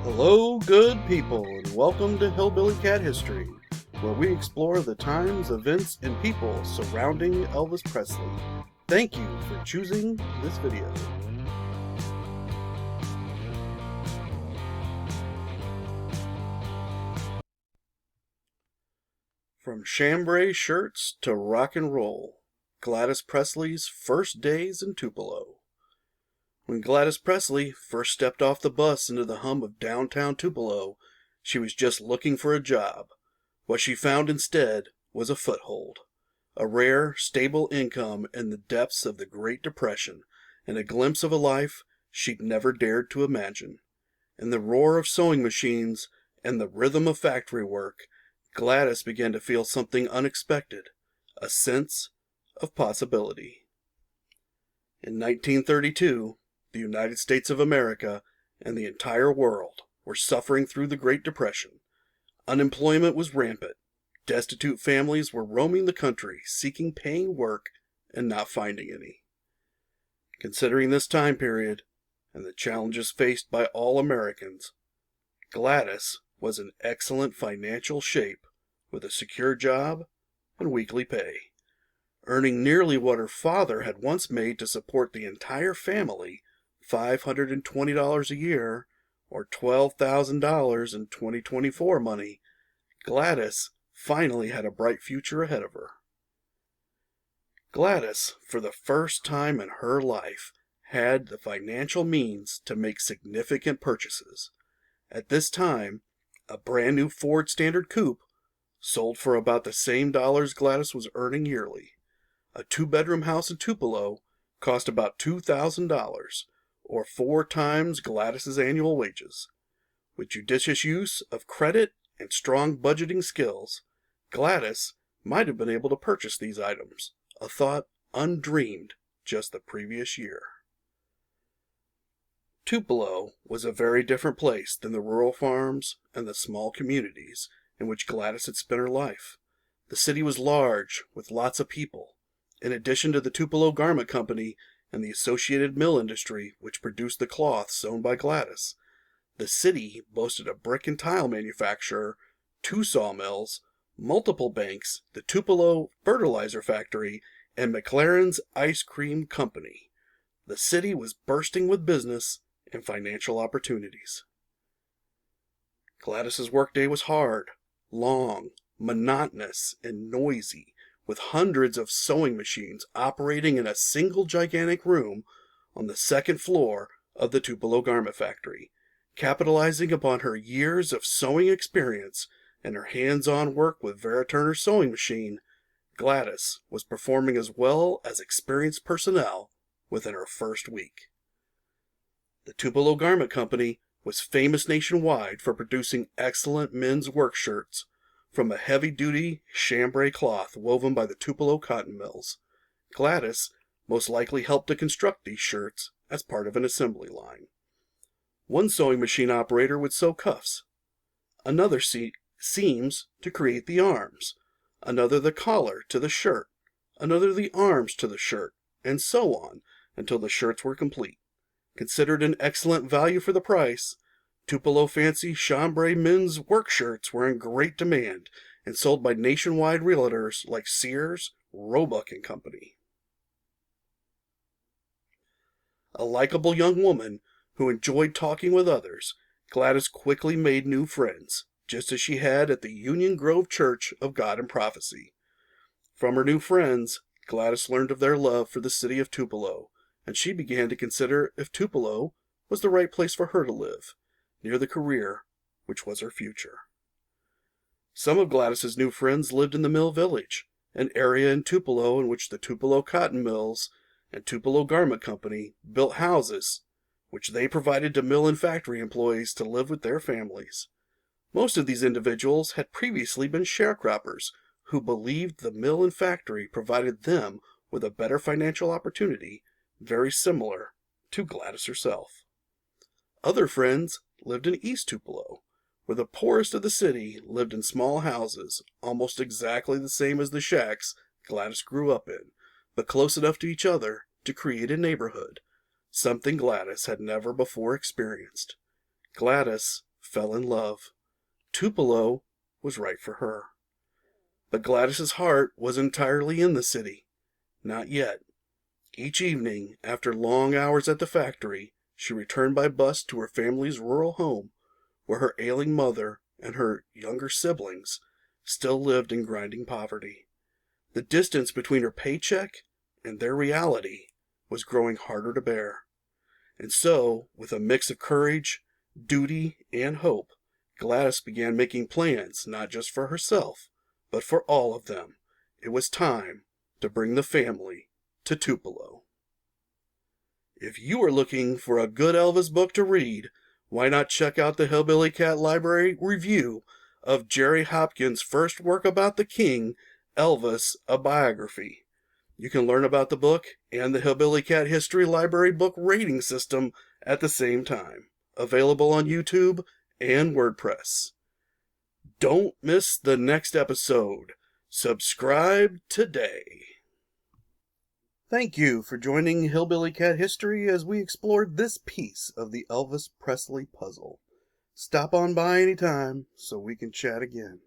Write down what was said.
Hello, good people, and welcome to Hillbilly Cat History, where we explore the times, events, and people surrounding Elvis Presley. Thank you for choosing this video. From chambray shirts to rock and roll, Gladys Presley's first days in Tupelo. When Gladys Presley first stepped off the bus into the hum of downtown Tupelo, she was just looking for a job. What she found instead was a foothold, a rare, stable income in the depths of the Great Depression, and a glimpse of a life she'd never dared to imagine. In the roar of sewing machines and the rhythm of factory work, Gladys began to feel something unexpected, a sense of possibility. In 1932, the United States of America and the entire world were suffering through the Great Depression. Unemployment was rampant. Destitute families were roaming the country, seeking paying work and not finding any. Considering this time period and the challenges faced by all Americans, Gladys was in excellent financial shape with a secure job and weekly pay. Earning nearly what her father had once made to support the entire family, $520 a year, or $12,000 in 2024 money, Gladys finally had a bright future ahead of her. Gladys, for the first time in her life, had the financial means to make significant purchases. At this time, a brand new Ford Standard Coupe sold for about the same dollars Gladys was earning yearly. A two-bedroom house in Tupelo cost about $2,000, or 4 times Gladys's annual wages. With judicious use of credit and strong budgeting skills, Gladys might have been able to purchase these items, a thought undreamed just the previous year. Tupelo was a very different place than the rural farms and the small communities in which Gladys had spent her life. The city was large, with lots of people. In addition to the Tupelo Garment Company and the associated mill industry which produced the cloth sewn by Gladys, the city boasted a brick and tile manufacturer, 2 sawmills, multiple banks, the Tupelo Fertilizer Factory, and McLaren's Ice Cream Company. The city was bursting with business and financial opportunities. Gladys's workday was hard, long, monotonous, and noisy, with hundreds of sewing machines operating in a single gigantic room on the second floor of the Tupelo Garment Factory. Capitalizing upon her years of sewing experience and her hands-on work with Vera Turner's sewing machine, Gladys was performing as well as experienced personnel within her first week. The Tupelo Garment Company was famous nationwide for producing excellent men's work shirts from a heavy-duty chambray cloth woven by the Tupelo cotton mills. Gladys most likely helped to construct these shirts as part of an assembly line. One sewing machine operator would sew cuffs, another seams to create the arms, another the collar to the shirt, another the arms to the shirt, and so on until the shirts were complete. Considered an excellent value for the price, Tupelo fancy chambray men's work shirts were in great demand and sold by nationwide realtors like Sears, Roebuck and Company. A likable young woman who enjoyed talking with others, Gladys quickly made new friends, just as she had at the Union Grove Church of God and Prophecy. From her new friends, Gladys learned of their love for the city of Tupelo, and she began to consider if Tupelo was the right place for her to live, near the career which was her future. Some of Gladys's new friends lived in the Mill Village, an area in Tupelo in which the Tupelo Cotton Mills and Tupelo Garment Company built houses which they provided to mill and factory employees to live with their families. Most of these individuals had previously been sharecroppers who believed the mill and factory provided them with a better financial opportunity, very similar to Gladys herself. Other friends lived in East Tupelo, where the poorest of the city lived in small houses, almost exactly the same as the shacks Gladys grew up in, but close enough to each other to create a neighborhood, something Gladys had never before experienced. Gladys fell in love. Tupelo was right for her. But Gladys's heart was entirely in the city. Not yet. Each evening, after long hours at the factory, she returned by bus to her family's rural home, where her ailing mother and her younger siblings still lived in grinding poverty. The distance between her paycheck and their reality was growing harder to bear. And so, with a mix of courage, duty, and hope, Gladys began making plans not just for herself, but for all of them. It was time to bring the family to Tupelo. If you are looking for a good Elvis book to read, why not check out the Hillbilly Cat Library review of Jerry Hopkins' first work about the king, Elvis, a biography. You can learn about the book and the Hillbilly Cat History Library book rating system at the same time. Available on YouTube and WordPress. Don't miss the next episode. Subscribe today. Thank you for joining Hillbilly Cat History as we explored this piece of the Elvis Presley puzzle. Stop on by anytime so we can chat again.